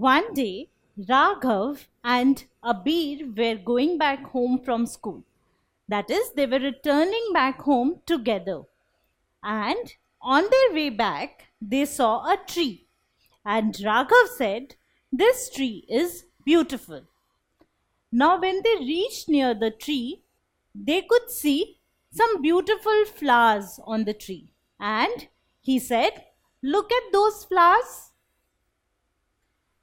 One day, Raghav and Abir were going back home from school. That is, they were returning back home together. And on their way back, they saw a tree. And Raghav said, "This tree is beautiful." Now, when they reached near the tree, they could see some beautiful flowers on the tree. And he said, "Look at those flowers."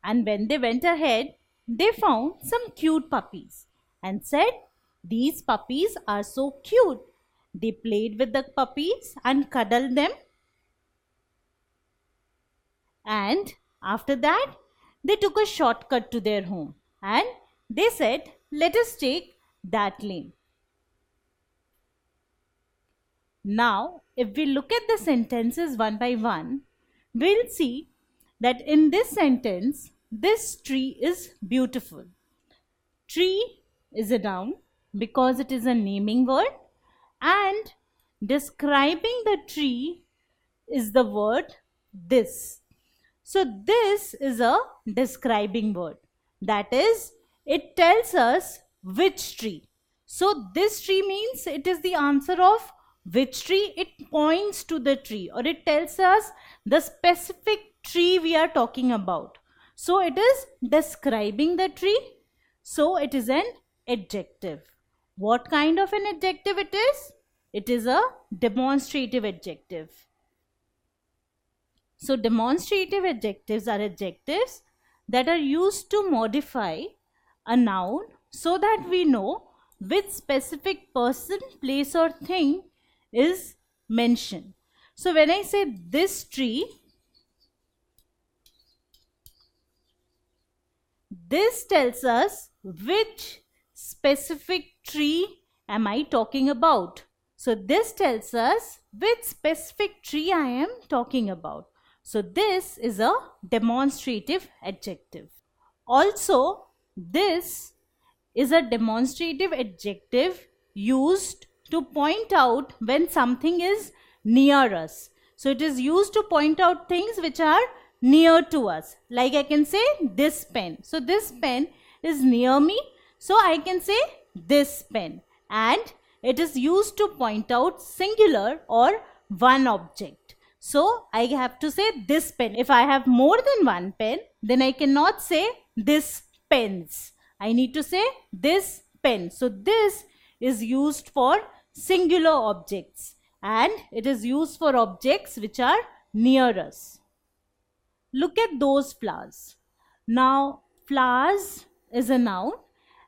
And when they went ahead, they found some cute puppies and said, "These puppies are so cute." They played with the puppies and cuddled them. And after that, they took a shortcut to their home and they said, "Let us take that lane." Now, if we look at the sentences one by one, we'll see that in this sentence, this tree is beautiful. Tree is a noun because it is a naming word, and describing the tree is the word this. So this is a describing word. That is, it tells us which tree. So this tree means it is the answer of which tree. It points to the tree, or it tells us the specific tree we are talking about. So it is describing the tree. So it is an adjective. What kind of an adjective it is? It is a demonstrative adjective. So demonstrative adjectives are adjectives that are used to modify a noun so that we know which specific person, place or thing is mentioned. So when I say this tree, this tells us which specific tree am I talking about. So this tells us which specific tree I am talking about. So this is a demonstrative adjective. Also, this is a demonstrative adjective used to point out when something is near us. So it is used to point out things which are near to us. Like I can say this pen. So this pen is near me. So I can say this pen. And it is used to point out singular or one object. So I have to say this pen. If I have more than one pen, then I cannot say this pens. I need to say this pen. So this is used for singular objects, and it is used for objects which are near us. Look at those flowers. Now, flowers is a noun,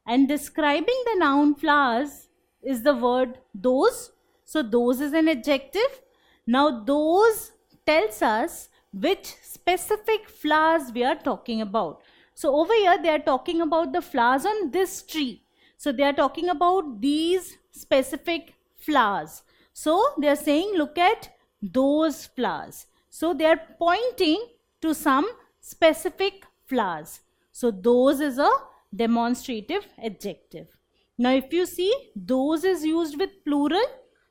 and describing the noun flowers is the word those. So those is an adjective. Now those tells us which specific flowers we are talking about. So over here they are talking about the flowers on this tree. So they are talking about these specific flowers. So they are saying look at those flowers. So they are pointing to some specific flowers. So those is a demonstrative adjective. Now if you see, those is used with plural.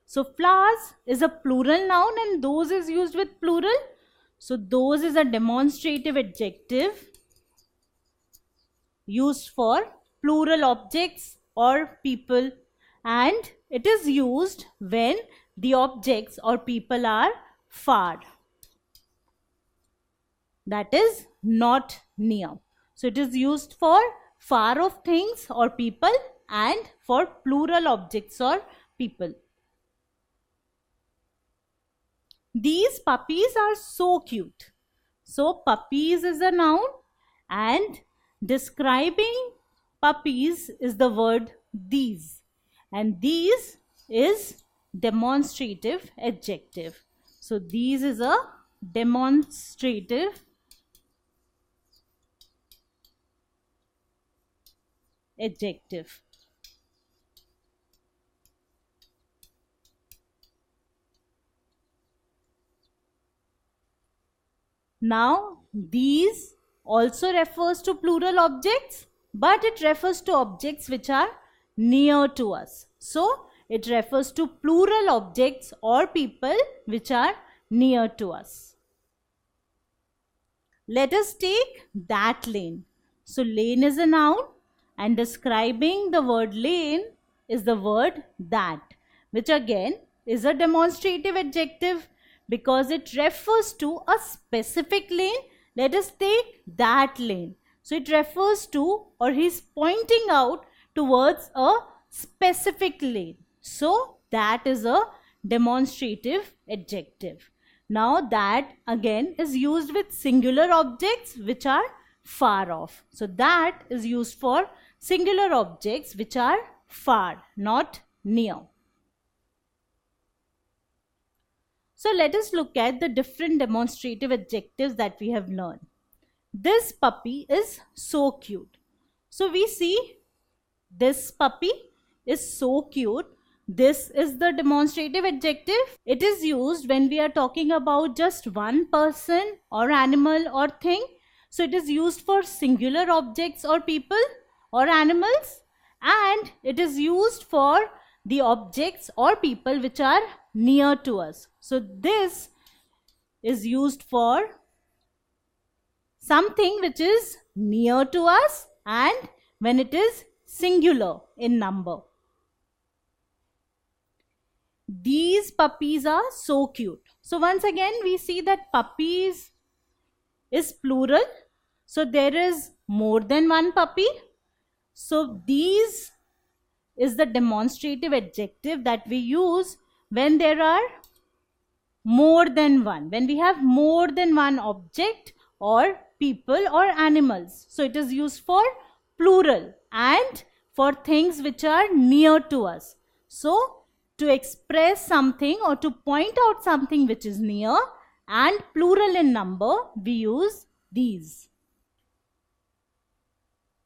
So flowers is a plural noun and those is used with plural. So those is a demonstrative adjective used for plural objects or people, and it is used when the objects or people are far. That is not near. So it is used for far off things or people and for plural objects or people. These puppies are so cute. So puppies is a noun and describing puppies is the word these, and these is demonstrative adjective. So these is a demonstrative adjective. Now these also refers to plural objects, but it refers to objects which are near to us. So it refers to plural objects or people which are near to us. let us take that lane. So lane is a noun and describing the word lane is the word that, which again is a demonstrative adjective because it refers to a specific lane. Let us take that lane. So it refers to, or he's pointing out towards a specific lane. So that is a demonstrative adjective. Now that again is used with singular objects which are far off. So that is used for singular objects which are far, not near. So let us look at the different demonstrative adjectives that we have learned. This puppy is so cute. So we see this puppy is so cute. This is the demonstrative adjective. It is used when we are talking about just one person or animal or thing. So it is used for singular objects or people or animals, and it is used for the objects or people which are near to us. So this is used for something which is near to us and when it is singular in number. These puppies are so cute. So once again we see that puppies is plural. So there is more than one puppy. So these is the demonstrative adjective that we use when there are more than one, when we have more than one object or people or animals. So it is used for plural and for things which are near to us. So to express something or to point out something which is near and plural in number, we use these.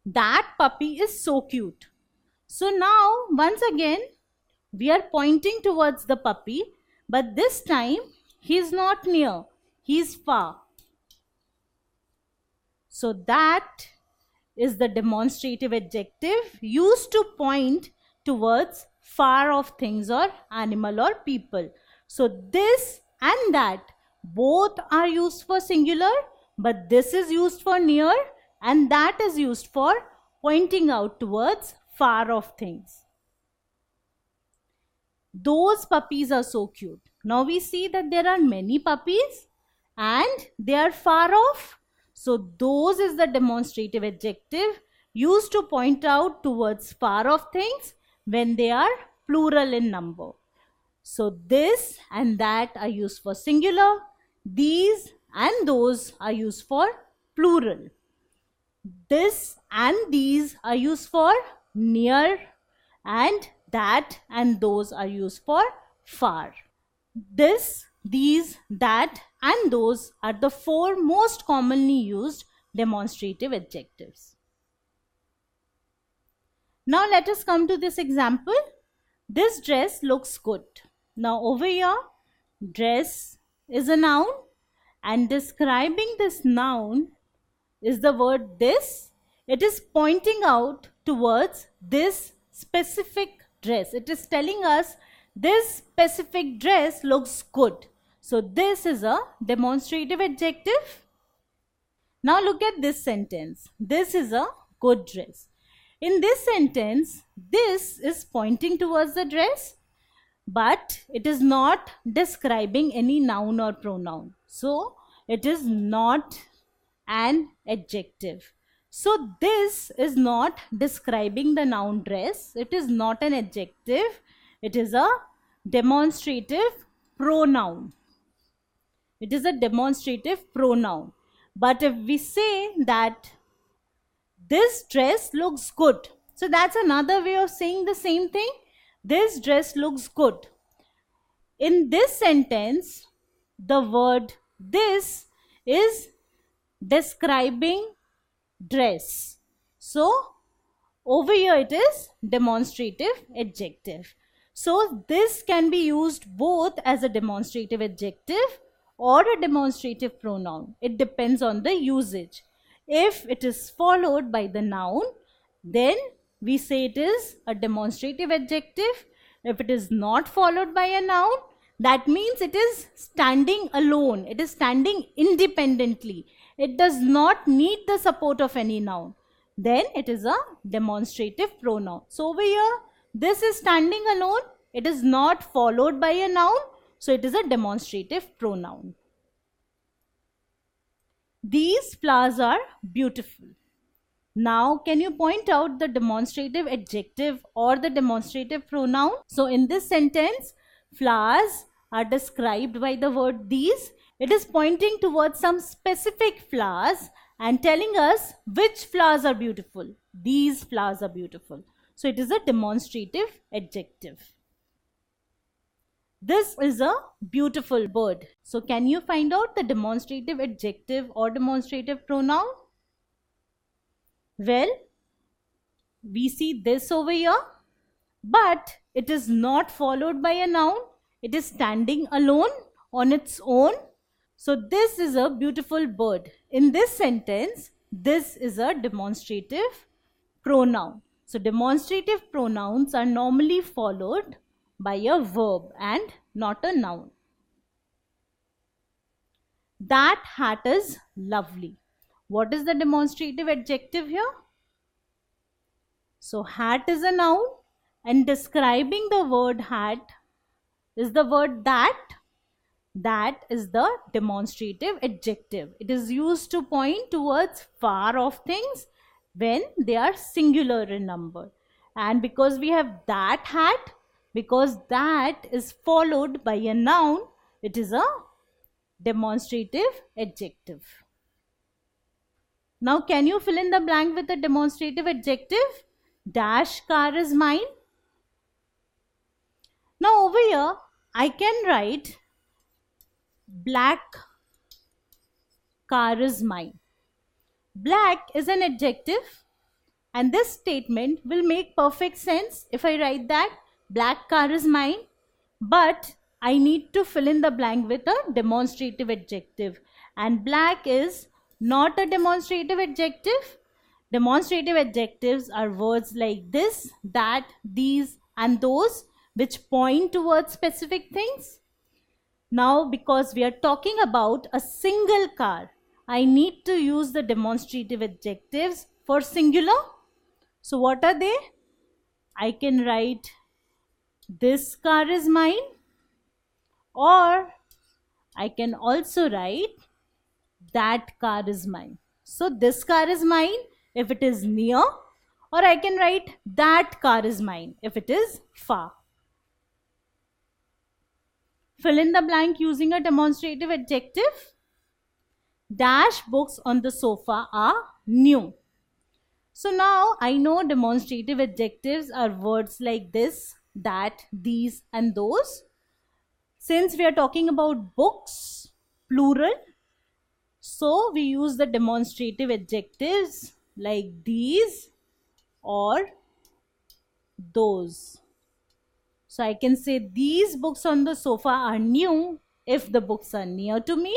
That puppy is so cute. So now once again we are pointing towards the puppy, but this time he is not near, he is far. So that is the demonstrative adjective used to point towards far off things or animal or people. So this and that both are used for singular, but this is used for near and that is used for pointing out towards far off things. Those puppies are so cute. Now we see that there are many puppies and they are far off. So those is the demonstrative adjective used to point out towards far off things when they are plural in number. So this and that are used for singular. These and those are used for plural. This and these are used for near, and that and those are used for far. This, these, that and those are the four most commonly used demonstrative adjectives. Now let us come to this example. This dress looks good. Now over here, dress is a noun and describing this noun is the word this. It is pointing out towards this specific dress. It is telling us this specific dress looks good. So this is a demonstrative adjective. Now look at this sentence. This is a good dress. In this sentence, this is pointing towards the dress, but it is not describing any noun or pronoun. So it is not an adjective. So this is not describing the noun dress. It is not an adjective. It is a demonstrative pronoun. It is a demonstrative pronoun. But if we say that this dress looks good, so that's another way of saying the same thing. This dress looks good. In this sentence, the word this is describing dress. So over here it is demonstrative adjective. So this can be used both as a demonstrative adjective or a demonstrative pronoun. It depends on the usage. If it is followed by the noun, then we say it is a demonstrative adjective. If it is not followed by a noun, That means it is standing alone. It is standing independently. It does not need the support of any noun. Then it is a demonstrative pronoun. So over here, this is standing alone. It is not followed by a noun. So it is a demonstrative pronoun. These flowers are beautiful. Now, can you point out the demonstrative adjective or the demonstrative pronoun? So in this sentence, flowers are described by the word these. It is pointing towards some specific flowers and telling us which flowers are beautiful. These flowers are beautiful. So it is a demonstrative adjective. This is a beautiful bird. So can you find out the demonstrative adjective or demonstrative pronoun? Well, we see this over here, but it is not followed by a noun. It is standing alone on its own. So this is a beautiful bird. In this sentence, this is a demonstrative pronoun. So demonstrative pronouns are normally followed by a verb and not a noun. That hat is lovely. What is the demonstrative adjective here? So hat is a noun and describing the word hat is the word that. That is the demonstrative adjective. It is used to point towards far off things when they are singular in number. And because we have that hat, because that is followed by a noun, it is a demonstrative adjective. Now, can you fill in the blank with a demonstrative adjective? Dash car is mine. Now, over here, I can write black car is mine. Black is an adjective and this statement will make perfect sense if I write that black car is mine, but I need to fill in the blank with a demonstrative adjective, and black is not a demonstrative adjective. Demonstrative adjectives are words like this, that, these and those, which point towards specific things. Now, because we are talking about a single car, I need to use the demonstrative adjectives for singular. So what are they? I can write this car is mine, or I can also write that car is mine. So this car is mine if it is near, or I can write that car is mine if it is far. Fill in the blank using a demonstrative adjective. Dash books on the sofa are new. So now I know demonstrative adjectives are words like this, that, these and those. Since we are talking about books, plural, so we use the demonstrative adjectives like these or those. So I can say these books on the sofa are new if the books are near to me,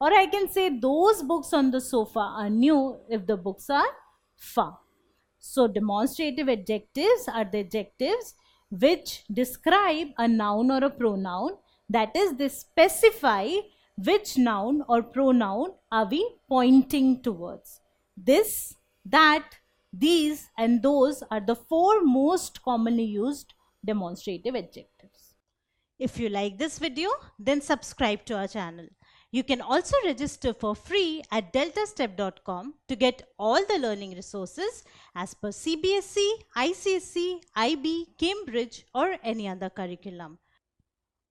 or I can say those books on the sofa are new if the books are far. So demonstrative adjectives are the adjectives which describe a noun or a pronoun, that is, they specify which noun or pronoun are we pointing towards. This, that, these and those are the four most commonly used demonstrative adjectives. If you like this video, then subscribe to our channel. You can also register for free at deltastep.com to get all the learning resources as per CBSE, ICSE, IB, Cambridge or any other curriculum.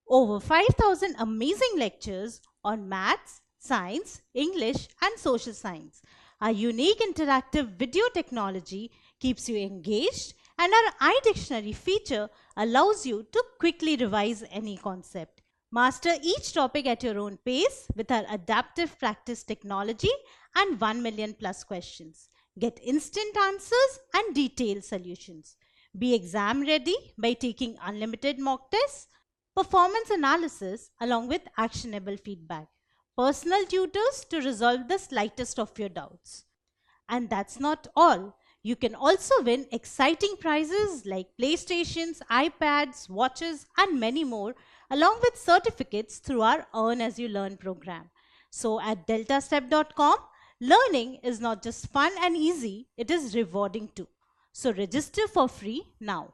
Over 5,000 amazing lectures on maths, science, English and social science. Our unique interactive video technology keeps you engaged, and our iDictionary feature allows you to quickly revise any concept. Master each topic at your own pace with our adaptive practice technology and 1 million plus questions. Get instant answers and detailed solutions. Be exam ready by taking unlimited mock tests, performance analysis along with actionable feedback, personal tutors to resolve the slightest of your doubts. And that's not all. You can also win exciting prizes like PlayStations, iPads, watches and many more along with certificates through our Earn As You Learn program. So at deltastep.com, learning is not just fun and easy, it is rewarding too. So register for free now.